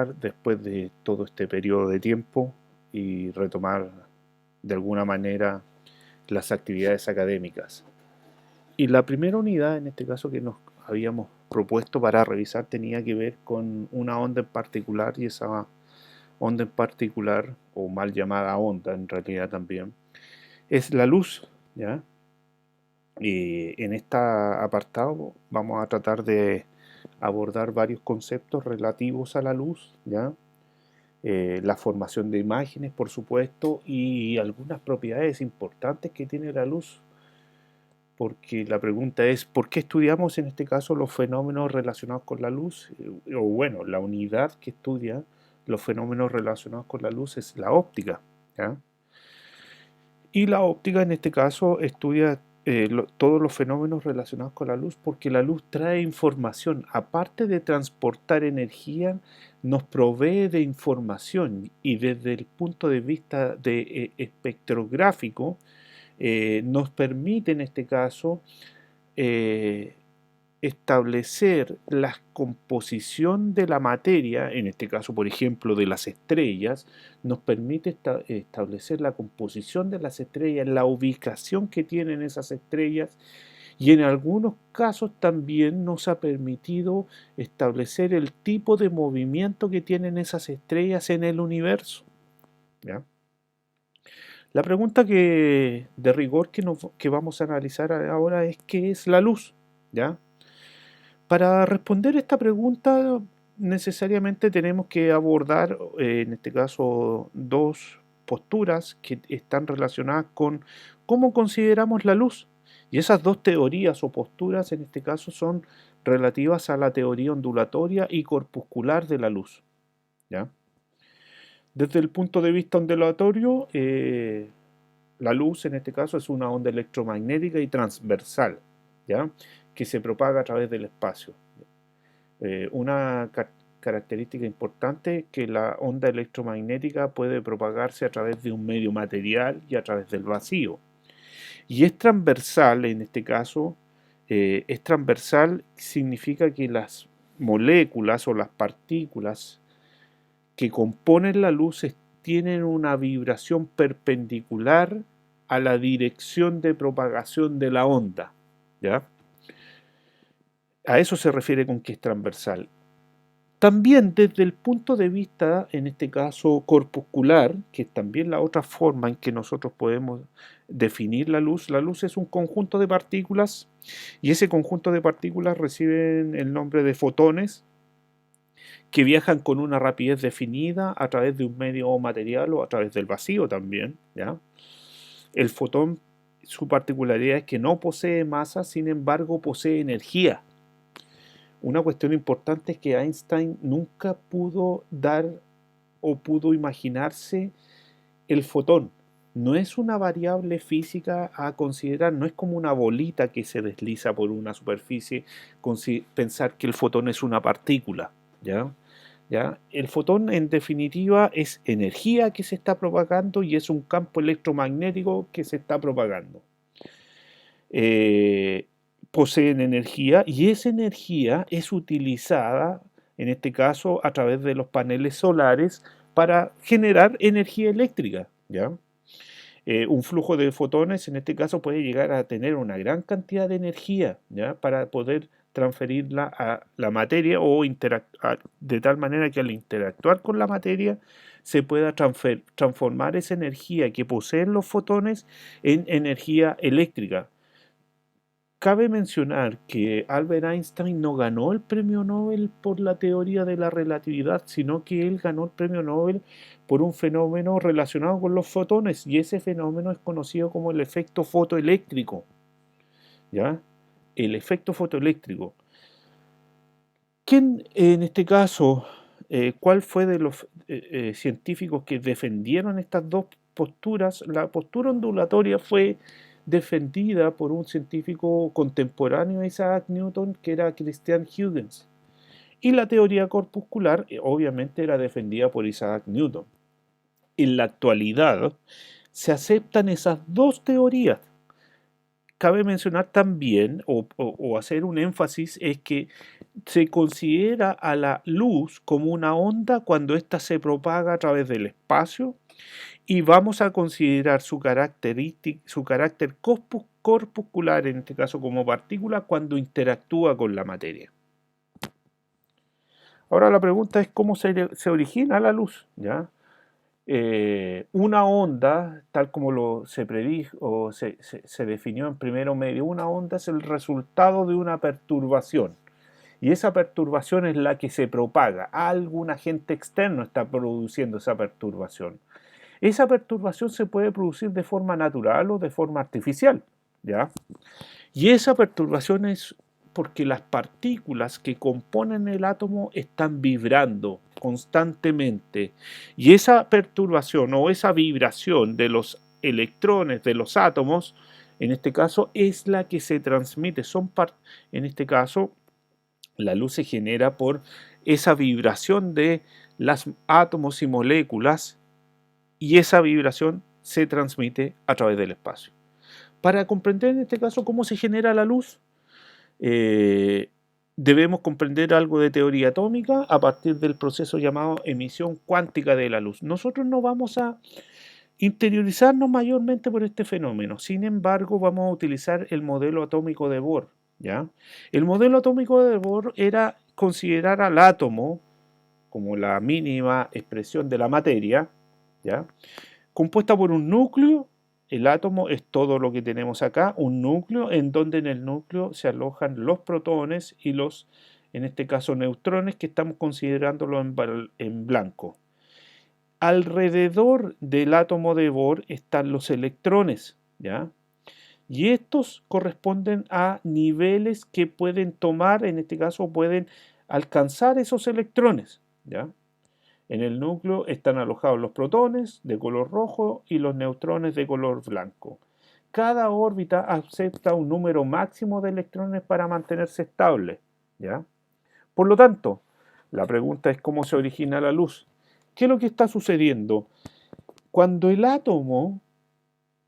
después de todo este periodo de tiempo y retomar de alguna manera las actividades académicas. Y la primera unidad, en este caso, que nos habíamos propuesto para revisar tenía que ver con una onda en particular, y esa onda en particular, o mal llamada onda en realidad también, es la luz, ¿ya? Y en este apartado vamos a tratar de abordar varios conceptos relativos a la luz, ¿ya? La formación de imágenes, por supuesto, y algunas propiedades importantes que tiene la luz, porque la pregunta es, ¿por qué estudiamos en este caso los fenómenos relacionados con la luz? O bueno, la unidad que estudia los fenómenos relacionados con la luz es la óptica, ¿ya? Y la óptica en este caso estudia todos los fenómenos relacionados con la luz, porque la luz trae información. Aparte de transportar energía, nos provee de información, y desde el punto de vista de, espectrográfico, nos permite en este caso eh, establecer la composición de la materia, en este caso por ejemplo de las estrellas, nos permite establecer la composición de las estrellas, la ubicación que tienen esas estrellas, y en algunos casos también nos ha permitido establecer el tipo de movimiento que tienen esas estrellas en el universo, ¿ya? La pregunta de rigor que vamos a analizar ahora es ¿qué es la luz? ¿Ya? Para responder esta pregunta necesariamente tenemos que abordar, en este caso, dos posturas que están relacionadas con cómo consideramos la luz. Y esas dos teorías o posturas en este caso son relativas a la teoría ondulatoria y corpuscular de la luz, ¿ya? Desde el punto de vista ondulatorio, la luz en este caso es una onda electromagnética y transversal, ¿ya? Que se propaga a través del espacio. Una característica importante es que la onda electromagnética puede propagarse a través de un medio material y a través del vacío. Y es transversal en este caso, es transversal significa que las moléculas o las partículas que componen la luz tienen una vibración perpendicular a la dirección de propagación de la onda, ¿ya? A eso se refiere con que es transversal. También desde el punto de vista, en este caso, corpuscular, que es también la otra forma en que nosotros podemos definir la luz es un conjunto de partículas, y ese conjunto de partículas reciben el nombre de fotones, que viajan con una rapidez definida a través de un medio material o a través del vacío también, ¿ya? El fotón, su particularidad es que no posee masa, sin embargo posee energía. Una cuestión importante es que Einstein nunca pudo dar o pudo imaginarse el fotón. No es una variable física a considerar, no es como una bolita que se desliza por una superficie, pensar que el fotón es una partícula, ¿ya? ¿Ya? El fotón en definitiva es energía que se está propagando y es un campo electromagnético que se está propagando. Eh, Poseen energía, y esa energía es utilizada, en este caso, a través de los paneles solares para generar energía eléctrica, ¿ya? Un flujo de fotones, en este caso, puede llegar a tener una gran cantidad de energía, ¿ya? Para poder transferirla a la materia o interactuar de tal manera que al interactuar con la materia se pueda transformar esa energía que poseen los fotones en energía eléctrica. Cabe mencionar que Albert Einstein no ganó el premio Nobel por la teoría de la relatividad, sino que él ganó el premio Nobel por un fenómeno relacionado con los fotones, y ese fenómeno es conocido como el efecto fotoeléctrico, ¿ya? El efecto fotoeléctrico. ¿Quién, en este caso, cuál fue de los científicos que defendieron estas dos posturas? La postura ondulatoria fue defendida por un científico contemporáneo a Isaac Newton, que era Christian Huygens. Y la teoría corpuscular, obviamente, era defendida por Isaac Newton. En la actualidad se aceptan esas dos teorías. Cabe mencionar también, o hacer un énfasis, es que se considera a la luz como una onda cuando ésta se propaga a través del espacio y vamos a considerar su carácter corpuscular, en este caso como partícula, cuando interactúa con la materia. Ahora la pregunta es cómo se origina la luz, ¿ya? Una onda, tal como se predijo o se definió en primero medio, una onda es el resultado de una perturbación. Y esa perturbación es la que se propaga. Algún agente externo está produciendo esa perturbación. Esa perturbación se puede producir de forma natural o de forma artificial, ¿ya? Y esa perturbación es porque las partículas que componen el átomo están vibrando constantemente. Y esa perturbación o esa vibración de los electrones de los átomos, en este caso, es la que se transmite. En este caso, la luz se genera por esa vibración de los átomos y moléculas y esa vibración se transmite a través del espacio. Para comprender en este caso cómo se genera la luz, debemos comprender algo de teoría atómica a partir del proceso llamado emisión cuántica de la luz. Nosotros no vamos a interiorizarnos mayormente por este fenómeno, sin embargo vamos a utilizar el modelo atómico de Bohr, ¿ya? El modelo atómico de Bohr era considerar al átomo como la mínima expresión de la materia, ¿ya? Compuesta por un núcleo. El átomo es todo lo que tenemos acá, un núcleo en donde en el núcleo se alojan los protones y los, en este caso, neutrones, que estamos considerándolo en blanco. Alrededor del átomo de Bohr están los electrones, ¿ya? Y estos corresponden a niveles que pueden tomar, en este caso pueden alcanzar esos electrones, ¿ya? En el núcleo están alojados los protones de color rojo y los neutrones de color blanco. Cada órbita acepta un número máximo de electrones para mantenerse estable, ¿ya? Por lo tanto, la pregunta es cómo se origina la luz. ¿Qué es lo que está sucediendo? Cuando el átomo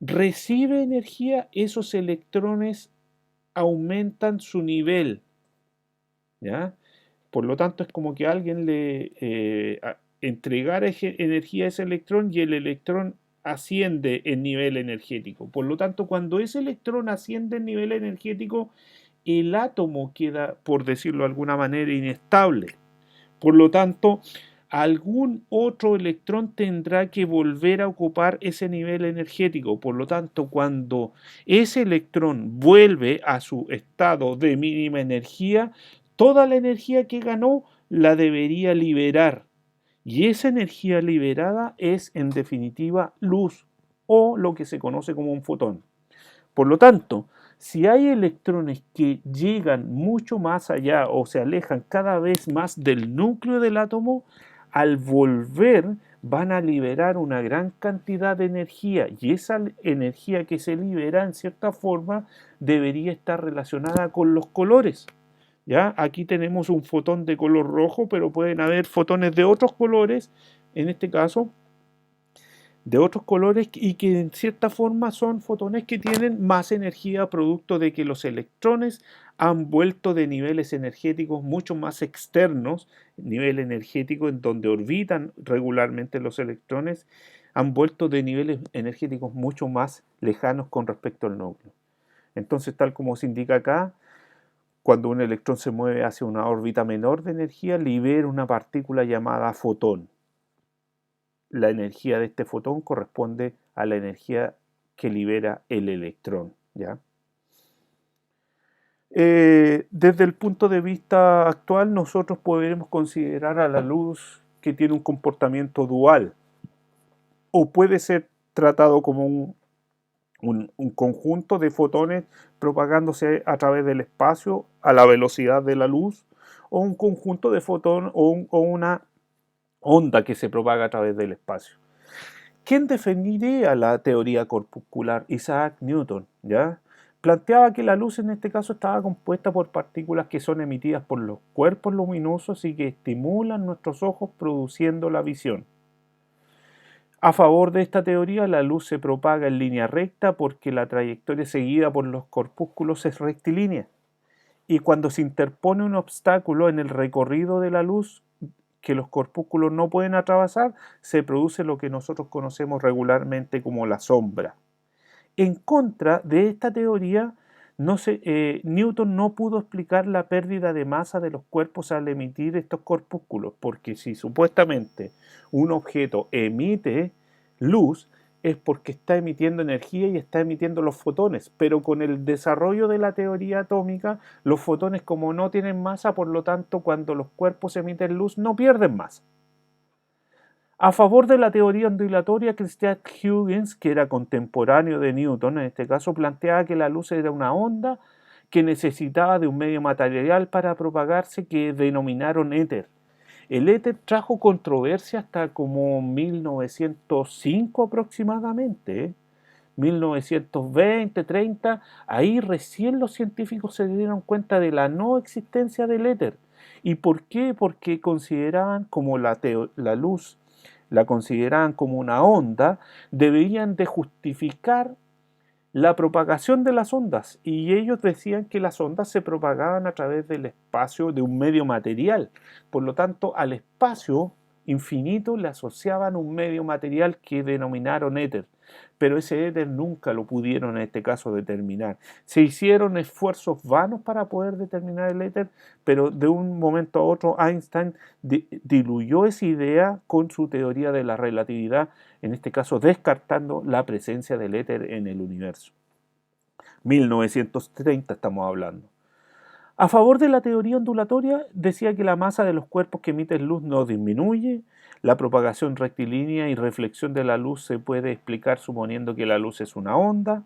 recibe energía, esos electrones aumentan su nivel, ¿ya? Por lo tanto, es como que alguien le entregara energía a ese electrón y el electrón asciende en nivel energético. Por lo tanto, cuando ese electrón asciende en nivel energético, el átomo queda, por decirlo de alguna manera, inestable. Por lo tanto, algún otro electrón tendrá que volver a ocupar ese nivel energético. Por lo tanto, cuando ese electrón vuelve a su estado de mínima energía, toda la energía que ganó la debería liberar. Y esa energía liberada es, en definitiva, luz o lo que se conoce como un fotón. Por lo tanto, si hay electrones que llegan mucho más allá o se alejan cada vez más del núcleo del átomo, al volver van a liberar una gran cantidad de energía y esa energía que se libera en cierta forma debería estar relacionada con los colores. ¿Ya? Aquí tenemos un fotón de color rojo, pero pueden haber fotones de otros colores, en este caso de otros colores y que en cierta forma son fotones que tienen más energía producto de que los electrones han vuelto de niveles energéticos mucho más externos, nivel energético en donde orbitan regularmente los electrones, han vuelto de niveles energéticos mucho más lejanos con respecto al núcleo. Entonces, tal como se indica acá, cuando un electrón se mueve hacia una órbita menor de energía, libera una partícula llamada fotón. La energía de este fotón corresponde a la energía que libera el electrón, ¿ya? Desde el punto de vista actual, nosotros podemos considerar a la luz que tiene un comportamiento dual, o puede ser tratado como un conjunto de fotones propagándose a través del espacio a la velocidad de la luz, o un conjunto de fotones o una onda que se propaga a través del espacio. ¿Quién defendería la teoría corpuscular? Isaac Newton, ¿ya? Planteaba que la luz en este caso estaba compuesta por partículas que son emitidas por los cuerpos luminosos y que estimulan nuestros ojos produciendo la visión. A favor de esta teoría, la luz se propaga en línea recta porque la trayectoria seguida por los corpúsculos es rectilínea. y cuando se interpone un obstáculo en el recorrido de la luz que los corpúsculos no pueden atravesar, se produce lo que nosotros conocemos regularmente como la sombra. En contra de esta teoría, Newton no pudo explicar la pérdida de masa de los cuerpos al emitir estos corpúsculos, porque si supuestamente un objeto emite luz, es porque está emitiendo energía y está emitiendo los fotones, pero con el desarrollo de la teoría atómica, los fotones como no tienen masa, por lo tanto, cuando los cuerpos emiten luz, no pierden masa. A favor de la teoría ondulatoria, Christian Huygens, que era contemporáneo de Newton, en este caso planteaba que la luz era una onda que necesitaba de un medio material para propagarse que denominaron éter. El éter trajo controversia hasta como 1905 aproximadamente, 1920, 30, ahí recién los científicos se dieron cuenta de la no existencia del éter. ¿Y por qué? Porque consideraban como la luz la consideraban como una onda, deberían de justificar la propagación de las ondas, y ellos decían que las ondas se propagaban a través del espacio de un medio material. Por lo tanto, al espacio infinito le asociaban un medio material que denominaron éter, pero ese éter nunca lo pudieron en este caso determinar. Se hicieron esfuerzos vanos para poder determinar el éter, pero de un momento a otro Einstein diluyó esa idea con su teoría de la relatividad, en este caso descartando la presencia del éter en el universo. 1930 estamos hablando. A favor de la teoría ondulatoria, decía que la masa de los cuerpos que emiten luz no disminuye, la propagación rectilínea y reflexión de la luz se puede explicar suponiendo que la luz es una onda.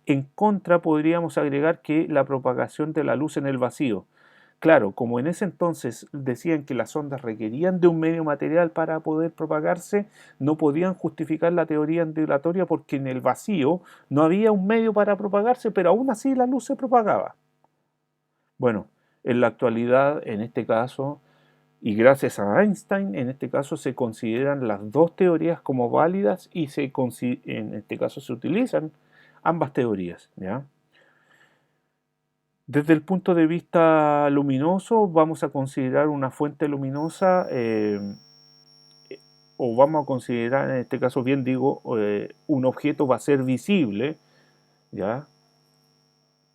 En contra, podríamos agregar que la propagación de la luz en el vacío. Claro, como en ese entonces decían que las ondas requerían de un medio material para poder propagarse, no podían justificar la teoría ondulatoria porque en el vacío no había un medio para propagarse, pero aún así la luz se propagaba. Bueno, en la actualidad, en este caso, y gracias a Einstein, en este caso se consideran las dos teorías como válidas y en este caso se utilizan ambas teorías, ¿ya? Desde el punto de vista luminoso, vamos a considerar una fuente luminosa, o vamos a considerar, en este caso bien digo, un objeto va a ser visible, ¿ya?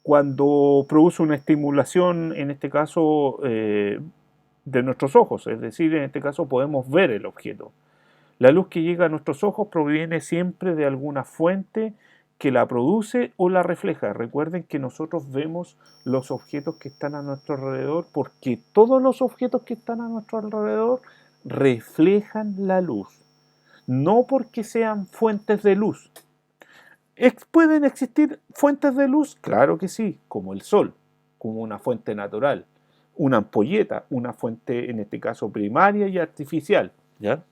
Cuando produce una estimulación, en este caso, de nuestros ojos, es decir, en este caso podemos ver el objeto. La luz que llega a nuestros ojos proviene siempre de alguna fuente que la produce o la refleja. Recuerden que nosotros vemos los objetos que están a nuestro alrededor porque todos los objetos que están a nuestro alrededor reflejan la luz, no porque sean fuentes de luz. ¿Pueden existir fuentes de luz? Claro que sí, como el sol, como una fuente natural, una ampolleta, una fuente en este caso primaria y artificial, ¿ya?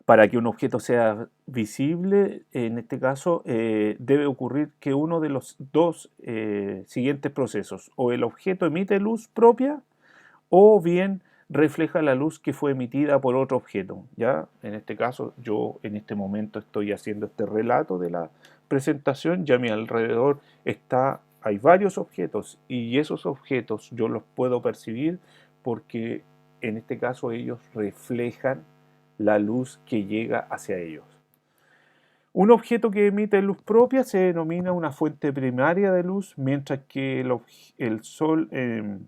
Para que un objeto sea visible, en este caso, debe ocurrir que uno de los dos siguientes procesos, o el objeto emite luz propia, o bien refleja la luz que fue emitida por otro objeto. ¿Ya? En este caso, yo en este momento estoy haciendo este relato de la presentación, ya a mi alrededor hay varios objetos, y esos objetos yo los puedo percibir porque en este caso ellos reflejan la luz que llega hacia ellos. Un objeto que emite luz propia se denomina una fuente primaria de luz, mientras que el sol, el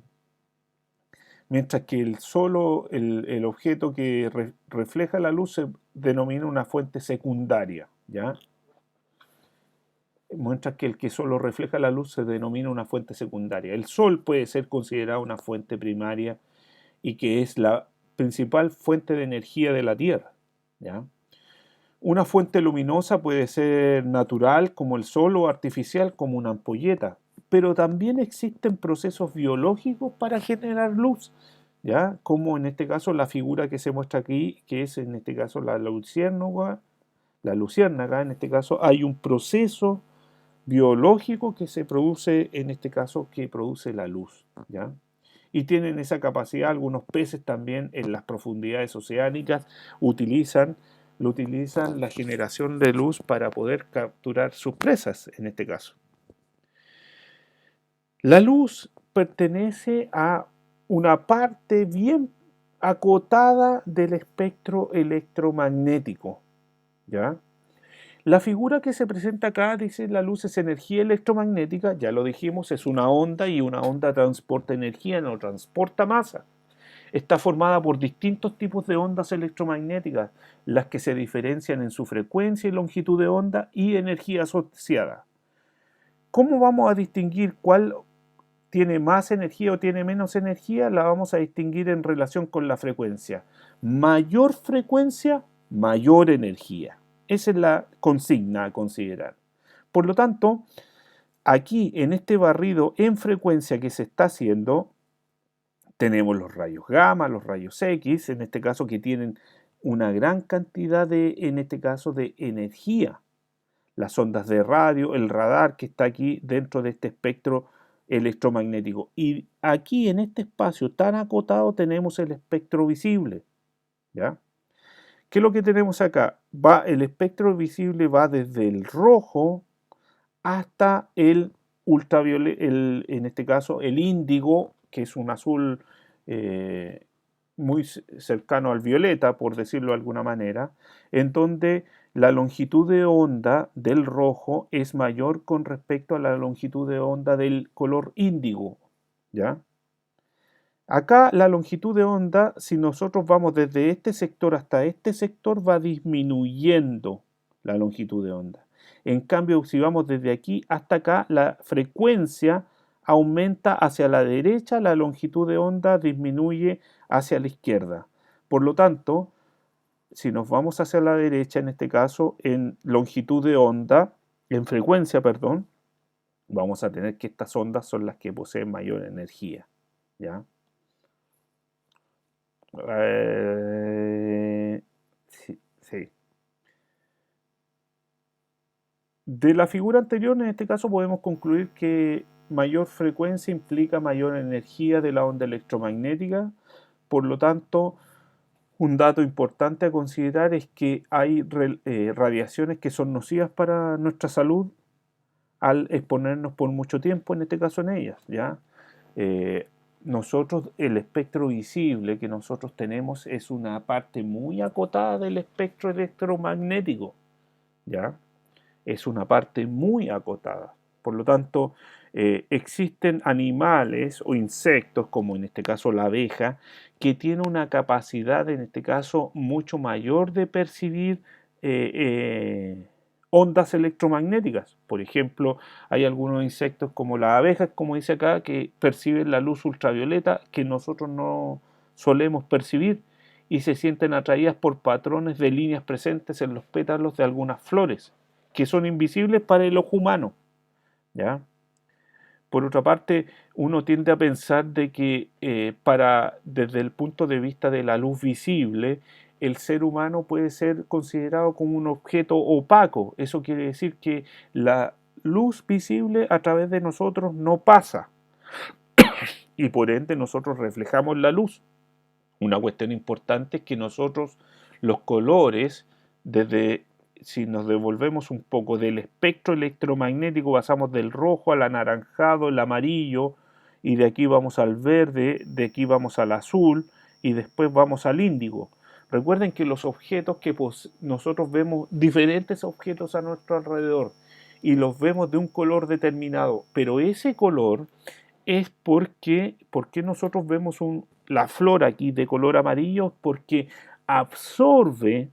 objeto que refleja la luz se denomina una fuente secundaria, ¿ya? Mientras que el que solo refleja la luz se denomina una fuente secundaria. El sol puede ser considerado una fuente primaria y que es la principal fuente de energía de la Tierra, ¿ya? Una fuente luminosa puede ser natural como el sol o artificial como una ampolleta, pero también existen procesos biológicos para generar luz, ¿ya? Como en este caso la figura que se muestra aquí, que es en este caso la luciérnaga, en este caso hay un proceso biológico que se produce, en este caso, que produce la luz, ¿ya? Y tienen esa capacidad, algunos peces también en las profundidades oceánicas utilizan la generación de luz para poder capturar sus presas, en este caso. La luz pertenece a una parte bien acotada del espectro electromagnético, ¿ya? La figura que se presenta acá dice la luz es energía electromagnética, ya lo dijimos, es una onda y una onda transporta energía, no transporta masa. Está formada por distintos tipos de ondas electromagnéticas, las que se diferencian en su frecuencia y longitud de onda y energía asociada. ¿Cómo vamos a distinguir cuál tiene más energía o tiene menos energía? La vamos a distinguir en relación con la frecuencia. Mayor frecuencia, mayor energía. Esa es la consigna a considerar. Por lo tanto, aquí en este barrido en frecuencia que se está haciendo, tenemos los rayos gamma, los rayos X, en este caso que tienen una gran cantidad de, en este caso, de energía. Las ondas de radio, el radar que está aquí dentro de este espectro electromagnético. Y aquí en este espacio tan acotado tenemos el espectro visible, ¿ya? ¿Qué es lo que tenemos acá? El espectro visible va desde el rojo hasta el ultravioleta, en este caso el índigo, que es un azul eh, muy cercano al violeta, por decirlo de alguna manera, en donde la longitud de onda del rojo es mayor con respecto a la longitud de onda del color índigo, ¿ya? Acá la longitud de onda, si nosotros vamos desde este sector hasta este sector, va disminuyendo la longitud de onda. En cambio, si vamos desde aquí hasta acá, la frecuencia aumenta hacia la derecha, la longitud de onda disminuye hacia la izquierda. Por lo tanto, si nos vamos hacia la derecha, en este caso, en longitud de onda, en frecuencia, perdón, vamos a tener que estas ondas son las que poseen mayor energía, ¿ya? Sí, sí. De la figura anterior, en este caso, podemos concluir que mayor frecuencia implica mayor energía de la onda electromagnética. Por lo tanto, un dato importante a considerar es que hay radiaciones que son nocivas para nuestra salud al exponernos por mucho tiempo, en este caso en ellas, ¿ya? Eh, Nosotros, el espectro visible que nosotros tenemos es una parte muy acotada del espectro electromagnético, ¿ya? Es una parte muy acotada. Por lo tanto, existen animales o insectos, como en este caso la abeja, que tiene una capacidad, en este caso, mucho mayor de percibir eh, eh, ondas electromagnéticas. Por ejemplo, hay algunos insectos como las abejas, como dice acá, que perciben la luz ultravioleta que nosotros no solemos percibir y se sienten atraídas por patrones de líneas presentes en los pétalos de algunas flores que son invisibles para el ojo humano, ¿ya? Por otra parte, uno tiende a pensar de que desde el punto de vista de la luz visible, el ser humano puede ser considerado como un objeto opaco. Eso quiere decir que la luz visible a través de nosotros no pasa y por ende nosotros reflejamos la luz. Una cuestión importante es que nosotros los colores, desde si nos devolvemos un poco del espectro electromagnético, pasamos del rojo al anaranjado, el amarillo, y de aquí vamos al verde, de aquí vamos al azul, y después vamos al índigo. Recuerden que los objetos que nosotros vemos, diferentes objetos a nuestro alrededor, y los vemos de un color determinado, pero ese color es porque nosotros vemos la flor aquí de color amarillo, porque absorbe,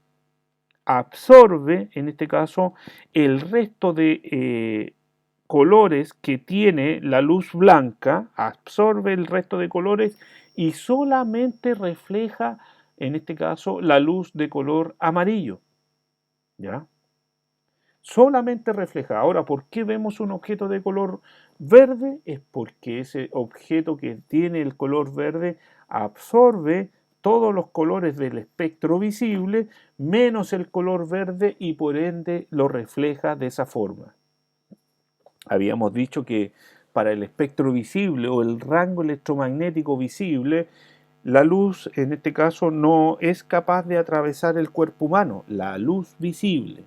absorbe en este caso el resto de colores que tiene la luz blanca, absorbe el resto de colores y solamente refleja en este caso la luz de color amarillo, ¿ya? Solamente refleja. Ahora, ¿por qué vemos un objeto de color verde? Es porque ese objeto que tiene el color verde absorbe todos los colores del espectro visible menos el color verde y por ende lo refleja de esa forma. Habíamos dicho que para el espectro visible o el rango electromagnético visible, la luz en este caso no es capaz de atravesar el cuerpo humano, la luz visible.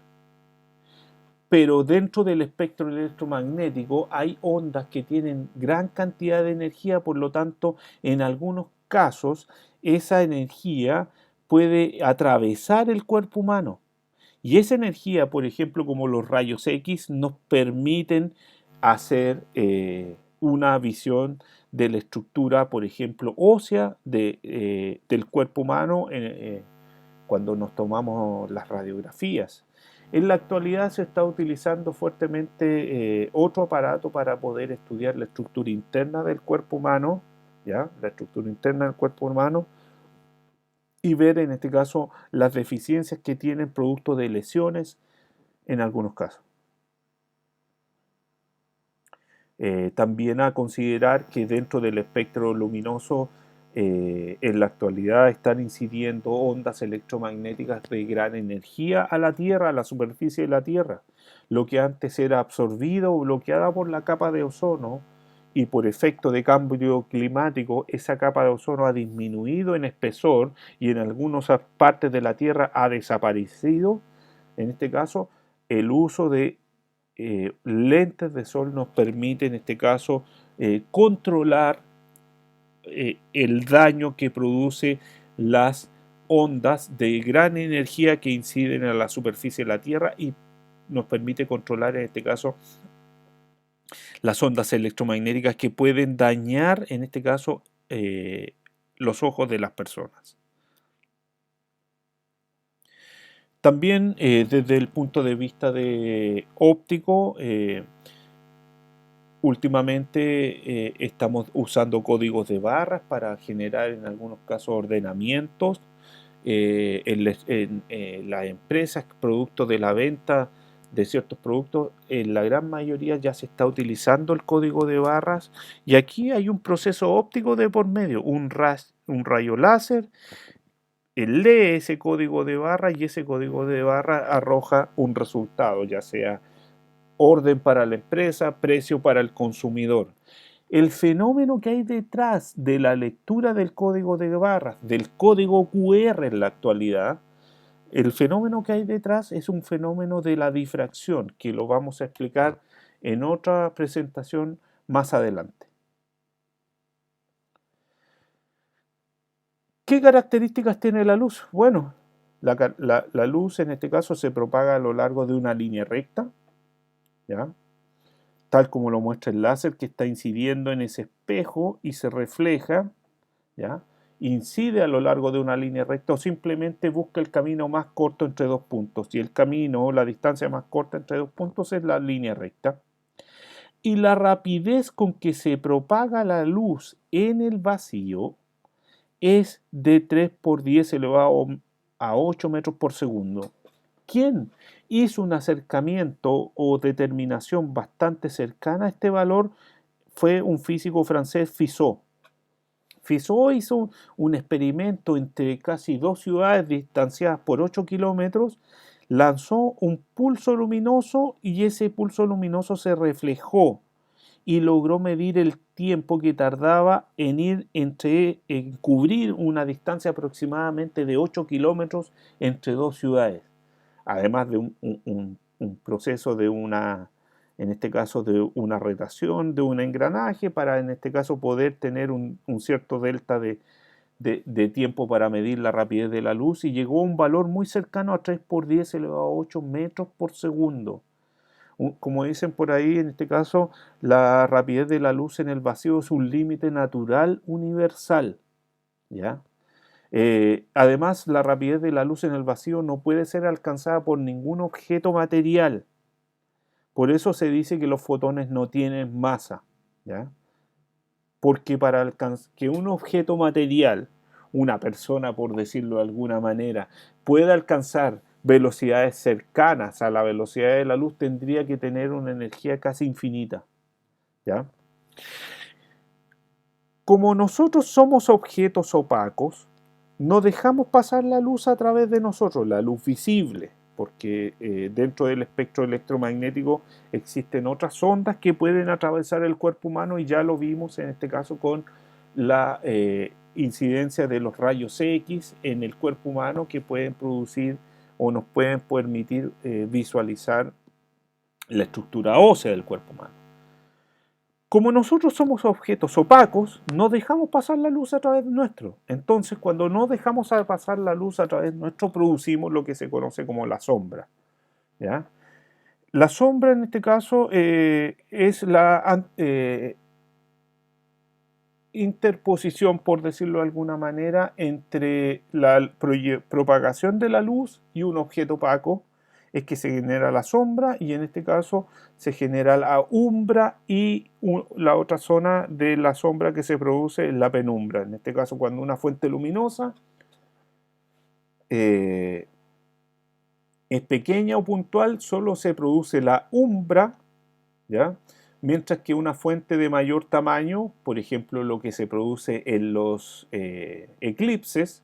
pero dentro del espectro electromagnético hay ondas que tienen gran cantidad de energía, por lo tanto, en algunos casos esa energía puede atravesar el cuerpo humano. Y esa energía, por ejemplo, como los rayos X, nos permiten hacer una visión de la estructura, por ejemplo, ósea del cuerpo humano cuando nos tomamos las radiografías. En la actualidad se está utilizando fuertemente otro aparato para poder estudiar la estructura interna del cuerpo humano, ¿ya? La estructura interna del cuerpo humano, y ver en este caso las deficiencias que tienen producto de lesiones en algunos casos. También a considerar que dentro del espectro luminoso en la actualidad están incidiendo ondas electromagnéticas de gran energía a la Tierra, a la superficie de la Tierra. Lo que antes era absorbido o bloqueada por la capa de ozono y por efecto de cambio climático, esa capa de ozono ha disminuido en espesor y en algunas partes de la Tierra ha desaparecido. En este caso, el uso de lentes de sol nos permite en este caso controlar el daño que produce las ondas de gran energía que inciden en la superficie de la Tierra y nos permite controlar en este caso las ondas electromagnéticas que pueden dañar en este caso los ojos de las personas. También desde el punto de vista de óptico, últimamente estamos usando códigos de barras para generar en algunos casos ordenamientos en las empresas, producto de la venta de ciertos productos. En la gran mayoría ya se está utilizando el código de barras y aquí hay un proceso óptico de por medio, un rayo láser. Él lee ese código de barra y ese código de barra arroja un resultado, ya sea orden para la empresa, precio para el consumidor. El fenómeno que hay detrás de la lectura del código de barras, del código QR en la actualidad, el fenómeno que hay detrás es un fenómeno de la difracción, que lo vamos a explicar en otra presentación más adelante. ¿Qué características tiene la luz? Bueno, la luz en este caso se propaga a lo largo de una línea recta, ¿ya? Tal como lo muestra el láser que está incidiendo en ese espejo y se refleja, ¿ya? Incide a lo largo de una línea recta o simplemente busca el camino más corto entre dos puntos. Y el camino o la distancia más corta entre dos puntos es la línea recta. Y la rapidez con que se propaga la luz en el vacío es de 3 por 10 elevado a 8 metros por segundo. ¿Quién hizo un acercamiento o determinación bastante cercana a este valor? Fue un físico francés, Fizeau. Fizeau hizo un experimento entre casi dos ciudades distanciadas por 8 kilómetros, lanzó un pulso luminoso y ese pulso luminoso se reflejó y logró medir el tiempo que tardaba en cubrir una distancia aproximadamente de 8 kilómetros entre dos ciudades, además de un proceso de en este caso de una rotación de un engranaje para en este caso poder tener un cierto delta de tiempo para medir la rapidez de la luz y llegó a un valor muy cercano a 3 por 10 elevado a 8 metros por segundo. Como dicen por ahí, en este caso, la rapidez de la luz en el vacío es un límite natural universal, ¿ya? Además, la rapidez de la luz en el vacío no puede ser alcanzada por ningún objeto material. Por eso se dice que los fotones no tienen masa, ¿ya? Porque para que un objeto material, una persona por decirlo de alguna manera, pueda alcanzar velocidades cercanas a la velocidad de la luz, tendría que tener una energía casi infinita, ¿ya? Como nosotros somos objetos opacos, no dejamos pasar la luz a través de nosotros, la luz visible, porque dentro del espectro electromagnético existen otras ondas que pueden atravesar el cuerpo humano y ya lo vimos en este caso con la incidencia de los rayos X en el cuerpo humano que pueden producir o nos pueden permitir visualizar la estructura ósea del cuerpo humano. Como nosotros somos objetos opacos, no dejamos pasar la luz a través de nuestro. Entonces, cuando no dejamos pasar la luz a través de nuestro, producimos lo que se conoce como la sombra. ¿Ya? La sombra, en este caso, es la interposición, por decirlo de alguna manera, entre la propagación de la luz y un objeto opaco. Es que se genera la sombra y en este caso se genera la umbra y la otra zona de la sombra que se produce es la penumbra. En este caso, cuando una fuente luminosa es pequeña o puntual, solo se produce la umbra, ¿ya? Mientras que una fuente de mayor tamaño, por ejemplo lo que se produce en los eclipses,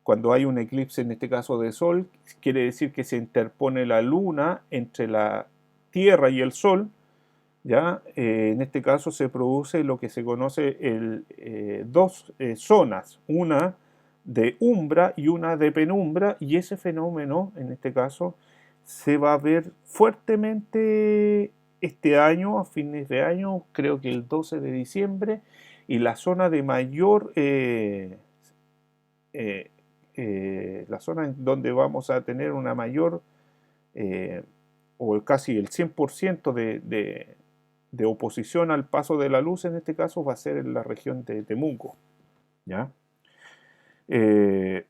cuando hay un eclipse, en este caso de sol, quiere decir que se interpone la luna entre la Tierra y el Sol, ¿ya? En este caso se produce lo que se conoce dos zonas, una de umbra y una de penumbra, y ese fenómeno, en este caso, se va a ver fuertemente este año, a fines de año, creo que el 12 de diciembre, y la zona de mayor la zona en donde vamos a tener una mayor eh, o casi el 100% de oposición al paso de la luz, en este caso va a ser en la región de Temuco. ¿Ya? Eh,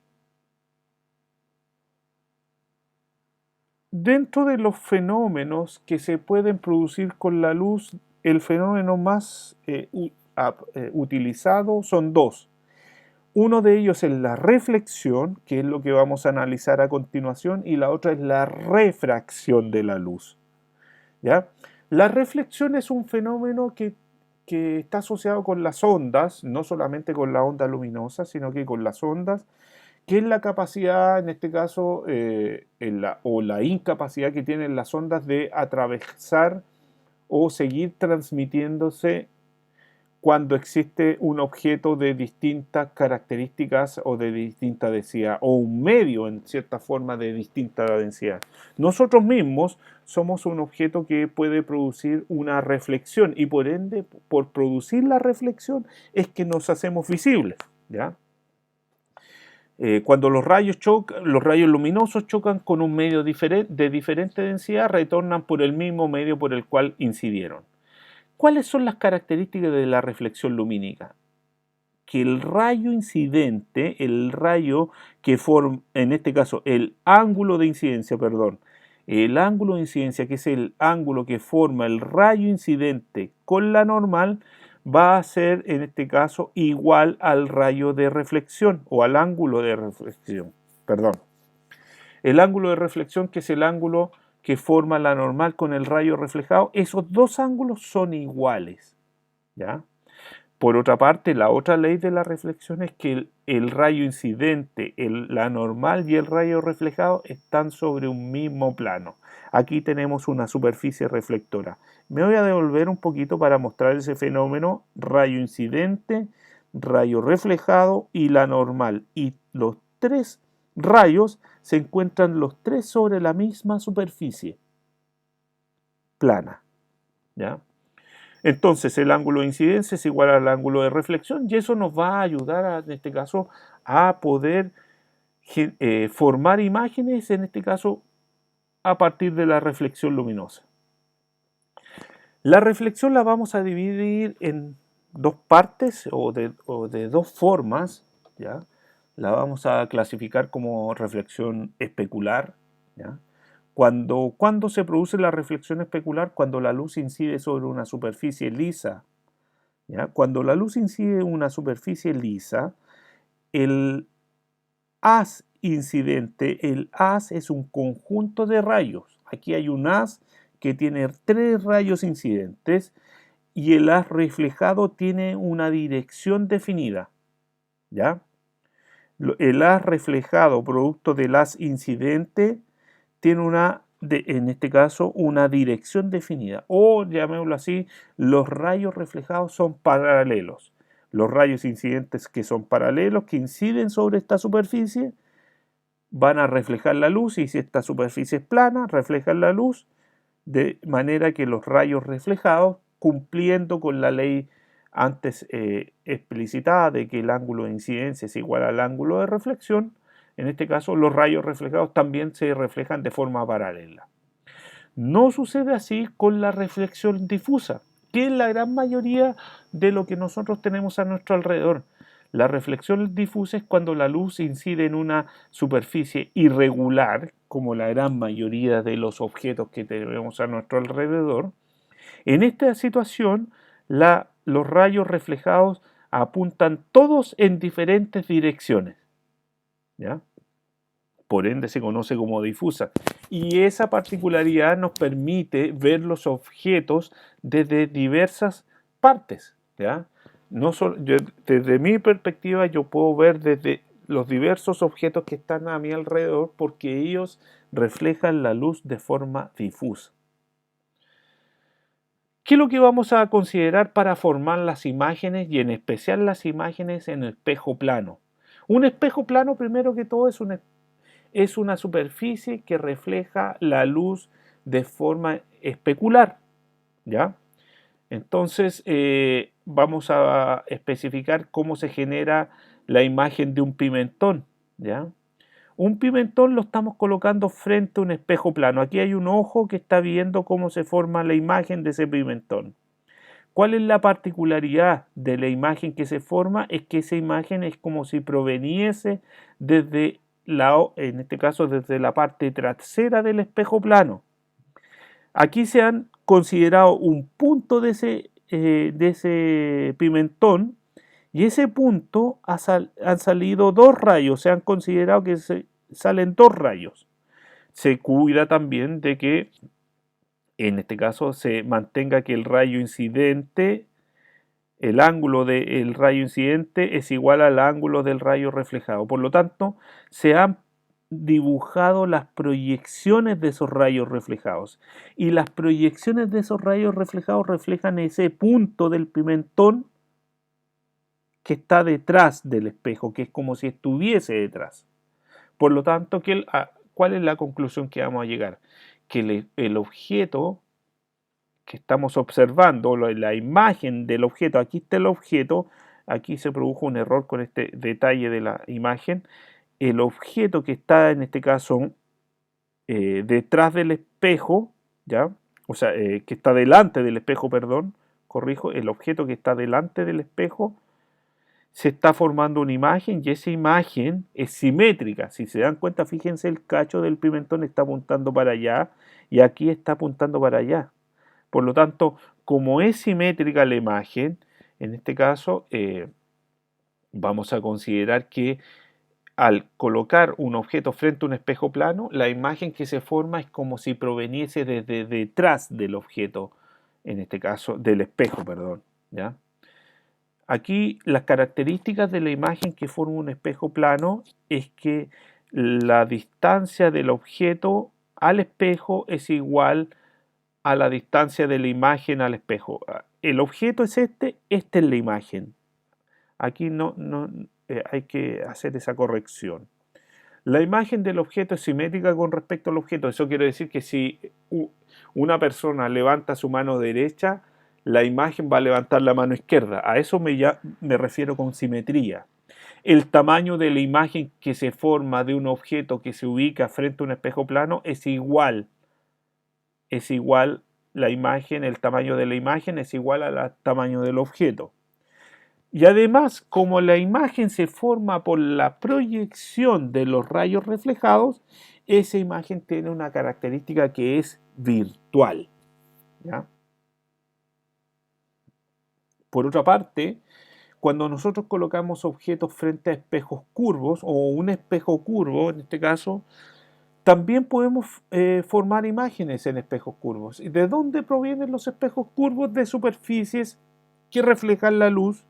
Dentro de los fenómenos que se pueden producir con la luz, el fenómeno más utilizado son dos. Uno de ellos es la reflexión, que es lo que vamos a analizar a continuación, y la otra es la refracción de la luz. ¿Ya? La reflexión es un fenómeno que está asociado con las ondas, no solamente con la onda luminosa, sino que con las ondas, que es la capacidad, en este caso, o la incapacidad que tienen las ondas de atravesar o seguir transmitiéndose cuando existe un objeto de distintas características o de distinta densidad, o un medio en cierta forma de distinta densidad. Nosotros mismos somos un objeto que puede producir una reflexión y por ende, por producir la reflexión es que nos hacemos visibles, ¿ya? Cuando los rayos luminosos chocan con un medio de diferente densidad, retornan por el mismo medio por el cual incidieron. ¿Cuáles son las características de la reflexión lumínica? Que el rayo incidente, el rayo que forma, en este caso, el ángulo de incidencia, perdón, el ángulo de incidencia, que es el ángulo que forma el rayo incidente con la normal, va a ser, en este caso, igual al rayo de reflexión o al ángulo de reflexión, perdón. El ángulo de reflexión, que es el ángulo que forma la normal con el rayo reflejado, esos dos ángulos son iguales, ¿ya? Por otra parte, la otra ley de la reflexión es que el rayo incidente, la normal y el rayo reflejado están sobre un mismo plano. Aquí tenemos una superficie reflectora. Me voy a devolver un poquito para mostrar ese fenómeno: rayo incidente, rayo reflejado y la normal. Y los tres rayos se encuentran los tres sobre la misma superficie plana, ¿ya? Entonces el ángulo de incidencia es igual al ángulo de reflexión y eso nos va a ayudar, en este caso, a poder formar imágenes, en este caso, a partir de la reflexión luminosa. La reflexión la vamos a dividir en dos partes o de dos formas, ¿ya? La vamos a clasificar como reflexión especular, ¿ya? Cuando se produce la reflexión especular, cuando la luz incide sobre una superficie lisa, ¿ya? Cuando la luz incide en una superficie lisa, el haz incidente, el haz es un conjunto de rayos. Aquí hay un haz que tiene tres rayos incidentes y el haz reflejado tiene una dirección definida, ¿ya? El haz reflejado, producto del haz incidente, tiene en este caso, una dirección definida, o llamémoslo así, los rayos reflejados son paralelos. Los rayos incidentes que son paralelos, que inciden sobre esta superficie, van a reflejar la luz, y si esta superficie es plana, reflejan la luz, de manera que los rayos reflejados, cumpliendo con la ley antes explicitada de que el ángulo de incidencia es igual al ángulo de reflexión, en este caso los rayos reflejados también se reflejan de forma paralela. No sucede así con la reflexión difusa, que es la gran mayoría de lo que nosotros tenemos a nuestro alrededor. La reflexión difusa es cuando la luz incide en una superficie irregular, como la gran mayoría de los objetos que tenemos a nuestro alrededor. En esta situación, los rayos reflejados apuntan todos en diferentes direcciones, ¿ya? Por ende se conoce como difusa. Y esa particularidad nos permite ver los objetos desde diversas partes, ¿ya? No solo, desde mi perspectiva yo puedo ver desde los diversos objetos que están a mi alrededor porque ellos reflejan la luz de forma difusa. ¿Qué es lo que vamos a considerar para formar las imágenes y en especial las imágenes en espejo plano? Un espejo plano, primero que todo, es una superficie que refleja la luz de forma especular, ¿ya? Entonces, vamos a especificar cómo se genera la imagen de un pimentón, ¿ya? Un pimentón lo estamos colocando frente a un espejo plano. Aquí hay un ojo que está viendo cómo se forma la imagen de ese pimentón. ¿Cuál es la particularidad de la imagen que se forma? Es que esa imagen es como si proveniese desde en este caso desde la parte trasera del espejo plano. Aquí se han considerado un punto de ese pimentón y ese punto han salido dos rayos, se han considerado que salen dos rayos. Se cuida también de que en este caso se mantenga que el rayo incidente, el ángulo del rayo incidente es igual al ángulo del rayo reflejado. Por lo tanto, se han dibujado las proyecciones de esos rayos reflejados. Y las proyecciones de esos rayos reflejados reflejan ese punto del pimentón que está detrás del espejo, que es como si estuviese detrás. Por lo tanto, ¿cuál es la conclusión que vamos a llegar? Que el objeto que estamos observando, la imagen del objeto, aquí está el objeto, aquí se produjo un error con este detalle de la imagen, el objeto que está en este caso detrás del espejo, ¿ya? O sea, que está delante del espejo, perdón, corrijo, el objeto que está delante del espejo, se está formando una imagen y esa imagen es simétrica. Si se dan cuenta, fíjense, el cacho del pimentón está apuntando para allá y aquí está apuntando para allá. Por lo tanto, como es simétrica la imagen, en este caso vamos a considerar que al colocar un objeto frente a un espejo plano, la imagen que se forma es como si proveniese desde detrás del objeto, en este caso del espejo, perdón, ¿ya? Aquí las características de la imagen que forma un espejo plano es que la distancia del objeto al espejo es igual a la distancia de la imagen al espejo. El objeto es esta es la imagen. Aquí hay que hacer esa corrección. La imagen del objeto es simétrica con respecto al objeto. Eso quiere decir que si una persona levanta su mano derecha, la imagen va a levantar la mano izquierda. A eso me refiero con simetría. El tamaño de la imagen que se forma de un objeto que se ubica frente a un espejo plano es igual. Es igual la imagen, el tamaño de la imagen es igual al tamaño del objeto. Y además, como la imagen se forma por la proyección de los rayos reflejados, esa imagen tiene una característica que es virtual, ¿ya? Por otra parte, cuando nosotros colocamos objetos frente a espejos curvos o un espejo curvo, en este caso, también podemos formar imágenes en espejos curvos. ¿Y de dónde provienen los espejos curvos? De superficies que reflejan la luz,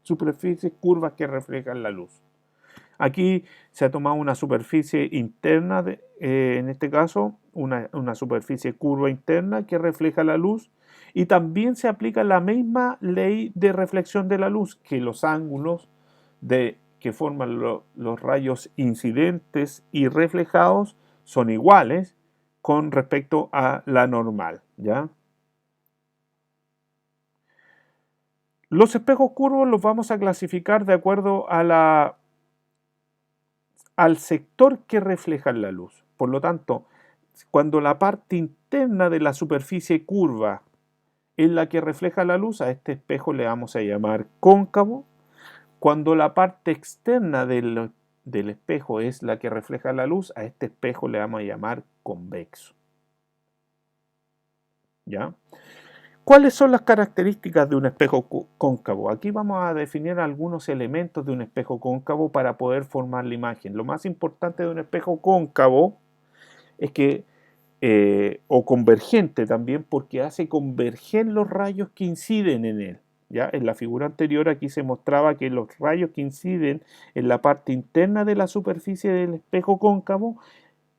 superficies curvas que reflejan la luz. Aquí se ha tomado una superficie interna, en este caso, una superficie curva interna que refleja la luz y también se aplica la misma ley de reflexión de la luz, que los ángulos que forman los rayos incidentes y reflejados son iguales con respecto a la normal, ¿ya? Los espejos curvos los vamos a clasificar de acuerdo a al sector que refleja la luz. Por lo tanto, cuando la parte interna de la superficie curva es la que refleja la luz, a este espejo le vamos a llamar cóncavo. Cuando la parte externa del espejo es la que refleja la luz, a este espejo le vamos a llamar convexo. ¿Ya? ¿Cuáles son las características de un espejo cóncavo? Aquí vamos a definir algunos elementos de un espejo cóncavo para poder formar la imagen. Lo más importante de un espejo cóncavo es que, o convergente también, porque hace converger los rayos que inciden en él. ¿Ya? En la figura anterior aquí se mostraba que los rayos que inciden en la parte interna de la superficie del espejo cóncavo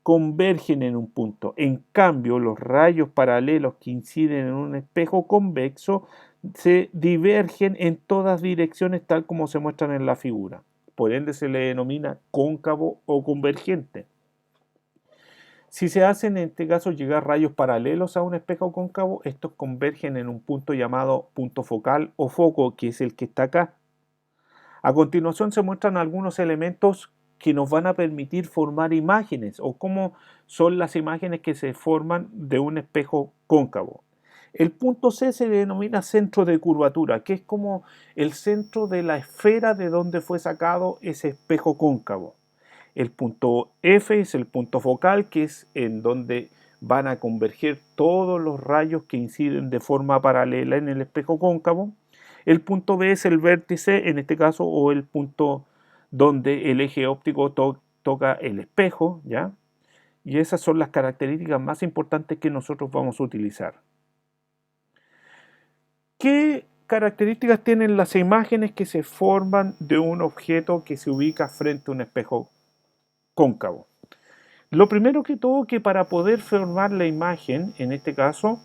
convergen en un punto. En cambio, los rayos paralelos que inciden en un espejo convexo se divergen en todas direcciones tal como se muestran en la figura. Por ende se le denomina cóncavo o convergente. Si se hacen en este caso llegar rayos paralelos a un espejo cóncavo, estos convergen en un punto llamado punto focal o foco, que es el que está acá. A continuación se muestran algunos elementos que nos van a permitir formar imágenes o cómo son las imágenes que se forman de un espejo cóncavo. El punto C se denomina centro de curvatura, que es como el centro de la esfera de donde fue sacado ese espejo cóncavo. El punto F es el punto focal, que es en donde van a converger todos los rayos que inciden de forma paralela en el espejo cóncavo. El punto B es el vértice, en este caso, o el punto donde el eje óptico toca el espejo, ¿ya? Y esas son las características más importantes que nosotros vamos a utilizar. ¿Qué características tienen las imágenes que se forman de un objeto que se ubica frente a un espejo cóncavo? Lo primero que todo, que para poder formar la imagen, en este caso,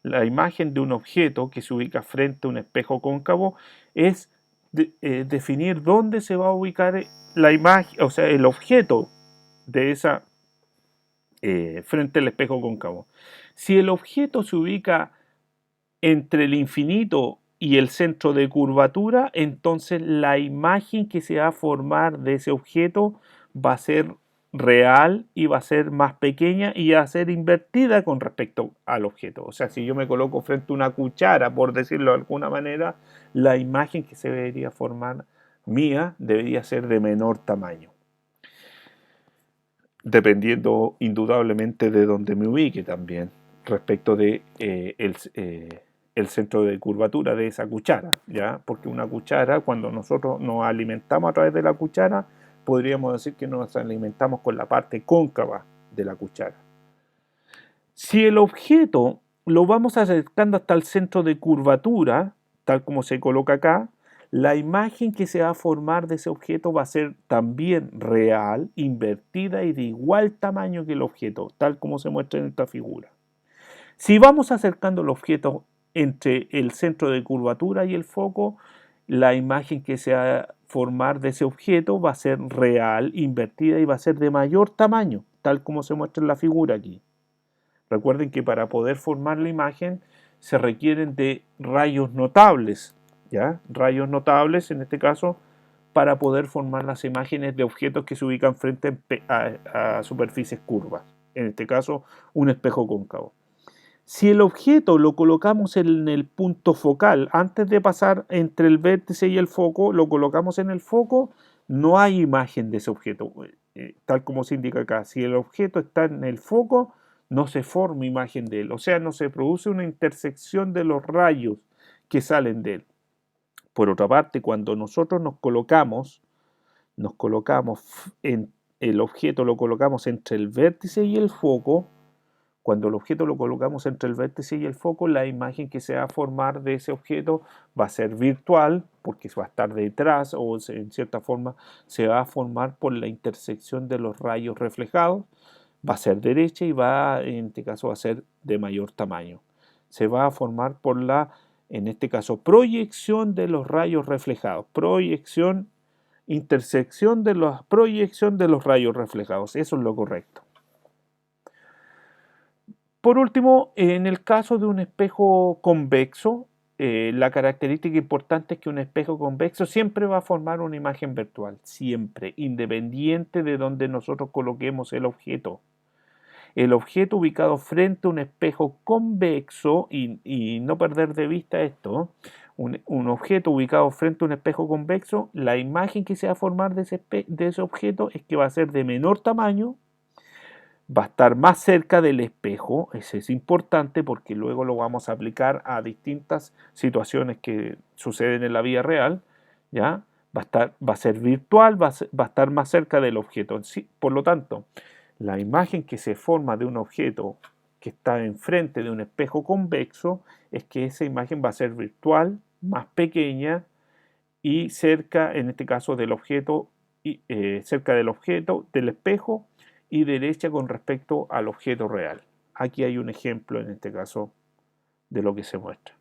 la imagen de un objeto que se ubica frente a un espejo cóncavo, es definir dónde se va a ubicar la imagen, o sea, el objeto de esa frente al espejo cóncavo. Si el objeto se ubica entre el infinito y el centro de curvatura, entonces la imagen que se va a formar de ese objeto va a ser real y va a ser más pequeña y va a ser invertida con respecto al objeto. O sea, si yo me coloco frente a una cuchara, por decirlo de alguna manera, la imagen que se debería formar mía debería ser de menor tamaño, dependiendo indudablemente de donde me ubique también respecto de el centro de curvatura de esa cuchara, ¿ya? Porque una cuchara, cuando nosotros nos alimentamos a través de la cuchara, podríamos decir que nos alimentamos con la parte cóncava de la cuchara. Si el objeto lo vamos acercando hasta el centro de curvatura, tal como se coloca acá, la imagen que se va a formar de ese objeto va a ser también real, invertida y de igual tamaño que el objeto, tal como se muestra en esta figura. Si vamos acercando el objeto entre el centro de curvatura y el foco, la imagen que se va a formar de ese objeto va a ser real, invertida y va a ser de mayor tamaño, tal como se muestra en la figura aquí. Recuerden que para poder formar la imagen se requieren de rayos notables, ¿ya? Rayos notables, en este caso, para poder formar las imágenes de objetos que se ubican frente a superficies curvas. En este caso, un espejo cóncavo. Si el objeto lo colocamos en el punto focal, antes de pasar entre el vértice y el foco, lo colocamos en el foco, no hay imagen de ese objeto, tal como se indica acá. Si el objeto está en el foco, no se forma imagen de él, o sea, no se produce una intersección de los rayos que salen de él. Por otra parte, cuando nosotros nos colocamos en el objeto, lo colocamos entre el vértice y el foco. Cuando el objeto lo colocamos entre el vértice y el foco, la imagen que se va a formar de ese objeto va a ser virtual, porque va a estar detrás o en cierta forma se va a formar por la intersección de los rayos reflejados. Va a ser derecha y en este caso va a ser de mayor tamaño. Se va a formar por en este caso, proyección de los rayos reflejados. Intersección de la proyección de los rayos reflejados. Eso es lo correcto. Por último, en el caso de un espejo convexo, la característica importante es que un espejo convexo siempre va a formar una imagen virtual, siempre, independiente de donde nosotros coloquemos el objeto. El objeto ubicado frente a un espejo convexo, y no perder de vista esto, un objeto ubicado frente a un espejo convexo, la imagen que se va a formar de ese objeto es que va a ser de menor tamaño, va a estar más cerca del espejo. Eso es importante porque luego lo vamos a aplicar a distintas situaciones que suceden en la vida real, ¿ya? Va a ser virtual, va a estar más cerca del objeto. Sí, por lo tanto, la imagen que se forma de un objeto que está enfrente de un espejo convexo es que esa imagen va a ser virtual, más pequeña y cerca, en este caso, del objeto, cerca del objeto, del espejo, y derecha con respecto al objeto real. Aquí hay un ejemplo, en este caso, de lo que se muestra.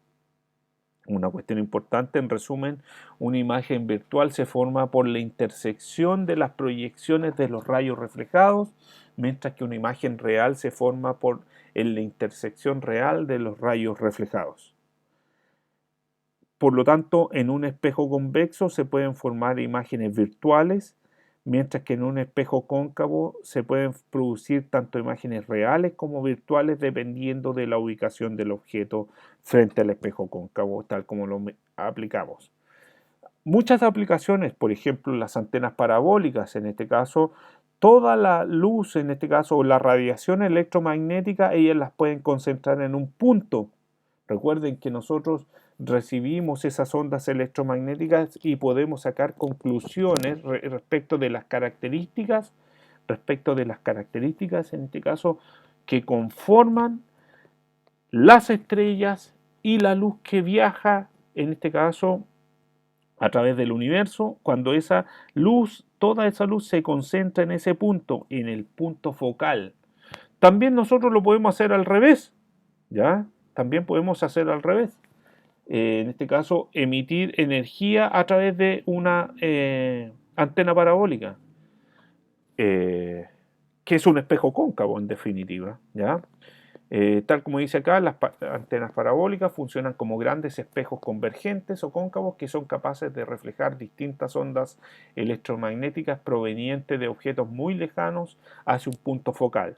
Una cuestión importante, en resumen, una imagen virtual se forma por la intersección de las proyecciones de los rayos reflejados, mientras que una imagen real se forma por la intersección real de los rayos reflejados. Por lo tanto, en un espejo convexo se pueden formar imágenes virtuales, mientras que en un espejo cóncavo se pueden producir tanto imágenes reales como virtuales dependiendo de la ubicación del objeto frente al espejo cóncavo, tal como lo aplicamos. Muchas aplicaciones, por ejemplo, las antenas parabólicas, en este caso, toda la luz, en este caso, o la radiación electromagnética, ellas las pueden concentrar en un punto. Recuerden que nosotros recibimos esas ondas electromagnéticas y podemos sacar conclusiones respecto de las características, en este caso, que conforman las estrellas y la luz que viaja, en este caso, a través del universo, cuando esa luz, toda esa luz se concentra en ese punto, en el punto focal. También nosotros lo podemos hacer al revés, ¿ya? También podemos hacer al revés. En este caso, emitir energía a través de una antena parabólica, que es un espejo cóncavo en definitiva, ¿ya? Tal como dice acá, las antenas parabólicas funcionan como grandes espejos convergentes o cóncavos que son capaces de reflejar distintas ondas electromagnéticas provenientes de objetos muy lejanos hacia un punto focal.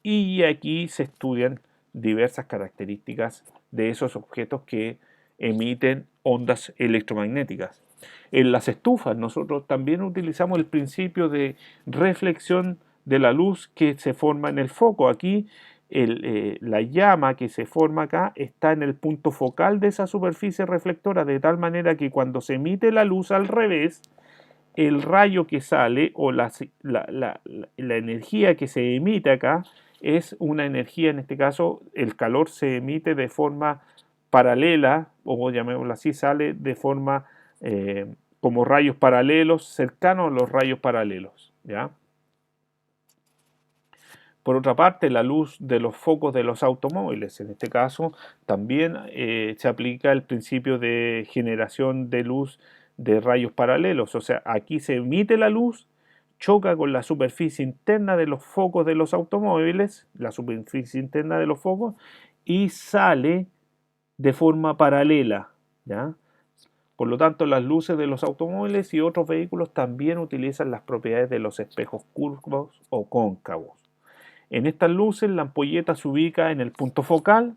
Y aquí se estudian diversas características de esos objetos que emiten ondas electromagnéticas. En las estufas nosotros también utilizamos el principio de reflexión de la luz que se forma en el foco. Aquí la llama que se forma acá está en el punto focal de esa superficie reflectora, de tal manera que cuando se emite la luz al revés, el rayo que sale o la energía que se emite acá es una energía, en este caso el calor se emite de forma paralela, o llamémoslo así, sale de forma como rayos paralelos, cercanos a los rayos paralelos, ¿ya? Por otra parte, la luz de los focos de los automóviles, en este caso, también se aplica el principio de generación de luz de rayos paralelos. O sea, aquí se emite la luz, choca con la superficie interna de los focos de los automóviles, la superficie interna de los focos, y sale de forma paralela, ¿ya? Por lo tanto, las luces de los automóviles y otros vehículos también utilizan las propiedades de los espejos curvos o cóncavos. En estas luces, la ampolleta se ubica en el punto focal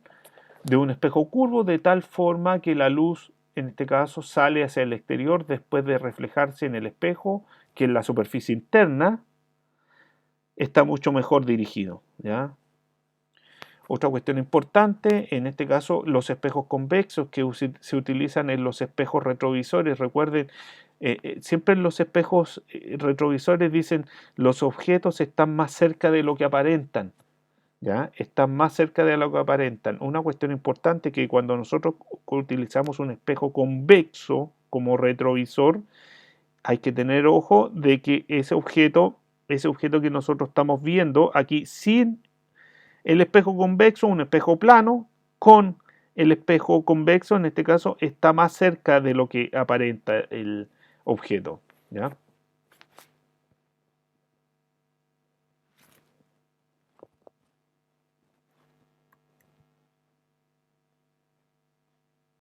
de un espejo curvo de tal forma que la luz, en este caso, sale hacia el exterior después de reflejarse en el espejo, que en la superficie interna está mucho mejor dirigido, ¿ya? Otra cuestión importante, en este caso, los espejos convexos que se utilizan en los espejos retrovisores. Recuerden, siempre en los espejos retrovisores dicen los objetos están más cerca de lo que aparentan, ¿ya? Están más cerca de lo que aparentan. Una cuestión importante es que cuando nosotros utilizamos un espejo convexo como retrovisor, hay que tener ojo de que ese objeto que nosotros estamos viendo aquí sin el espejo convexo, un espejo plano, con el espejo convexo, en este caso, está más cerca de lo que aparenta el objeto, ¿ya?